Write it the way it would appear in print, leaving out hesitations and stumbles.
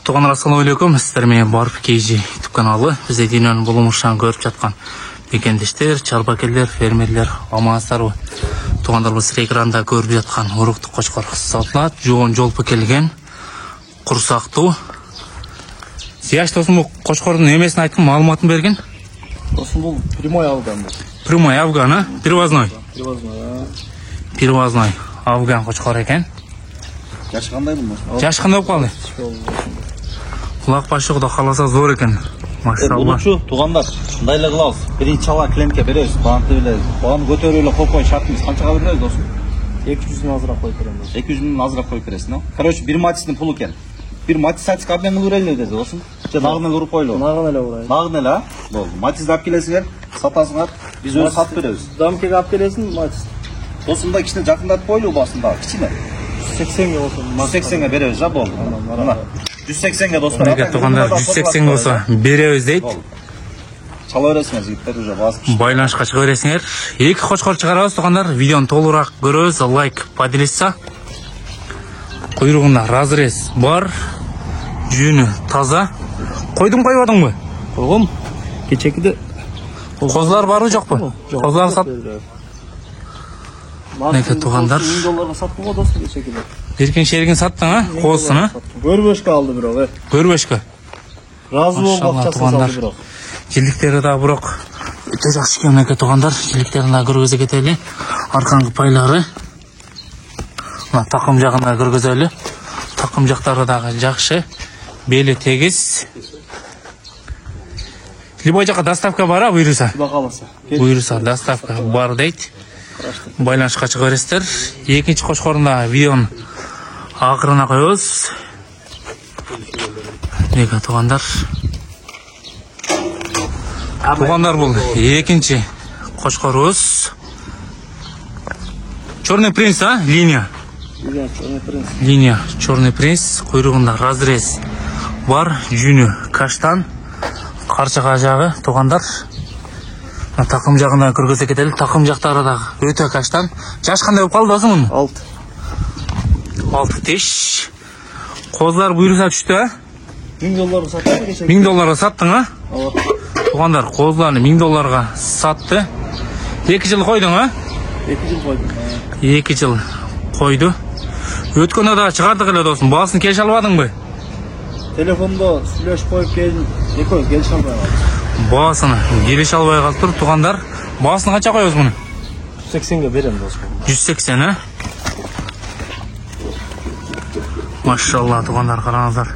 Туғандар, ассалаумағалейкум. Сіздер менен Барып KG YouTube каналы. Бізде дүйнөнүн булумушан көрүп жаткан мекендештер, чарбакерлер, фермерлер, амансыздарбы. Туғандар, біз экранда көрүп жаткан уруктук кочкор сатылат. Жоон жолпу келген, курсактуу. Зияш досум, бул кочкордун эмесин айткын, маалыматын берген? Досум, бул прямой афган. Прямой афган, а? Привозной. Привозной афган кочкор экен. Жашы кандай бул? Жашы кандай болуп калды? Кулак башы Кудай кааласа зор экен. Машалла. Булучу туугандар, мындай эле кылабыз. Биринчи чала клиентке беребиз. Баганты эле, баганы көтөрүп эле койпой шартыбыз канчага беребиз досум? 200 миң азыраак коюп берем. 200 миң азыраак коюп бересиң, а? Короче, бир матистин пулу экен. Бир матис сатып обмен кылып берели деди досум. Же нагын эле уруп койлу. Нагын эле урайын. Нагын эле, а? Болду. Матисти алып келесиңер, сатасыңар. Биз өзү сатып беребиз. Дамкеге алып келесиң, матис. Досум да кичине жакындатып койлу басында, кичине. 180 болсун. 180 беребиз, жа болду. Мына 180 достор. Неге туғандар 180 болса беребиз дейт. Чала бересиңер, жигиттер уже басып. Байланышка чыга бересиңер. Эки кочкор чыгарабыз туғандар. Видеону толураак көрөбүз. Лайк, поделиться. Куйругунда разрез бар. Жүйүнү таза. Койдун койбодуңбу? Койгом. Кечекиде козулар барбы жокпу? Козулар сат. Неке туғандар. $1000 саттым го достор кечекиде. Беркен шеригин саттың, а? Козусун, а? Көрбөшкө алды бирок, Көрбөшкө. Разы болуп акчасын салды бирок. Жиликтери да бирок өтө жакшы экен неке туғандар. Жиликтерин да көргөзө кетели. Аркаңкы пайлары. Мына такым жагын да көргөзөлү. Такым жактары дагы жакшы. Бели тегиз. Любой жака доставка бар, а буйруса? Буйруса доставка бар дейт. Байланышка чыга бересиздер. Экинчи кочкорунда видеонун акырына коебуз. Неге туғандар. Туғандар бул экинчи кочкорубуз. Черный принц, а? Линия. Линия Черный принц. Куйругунда разрез бар. Жүнү каштан. Карчага жагы туғандар. Такым жагына көргөзө кетели. Такым жактары да өтө каштан. Жаш кандай болуп калды досум? 6 теш. Козулар буйруса түштү, а? $1000 саттым кечеге. $1000 саттың, а? Ооба. Туғандар, козуларны $1000 сатты. 2 жыл койдуң, а? 2 жыл койдум. 2 жыл койду. Өткөндө да чыгардык эле досум. Баасын келише албадыңбы? Телефондо сүйлөшүп коюп келдим. Экөөбүз келише албай калдык. Баасын келише албай калыптыр туғандар. Баасын канча коебуз муну? 180 берем досум. 180, а? Машалла туғандар, караңыздар.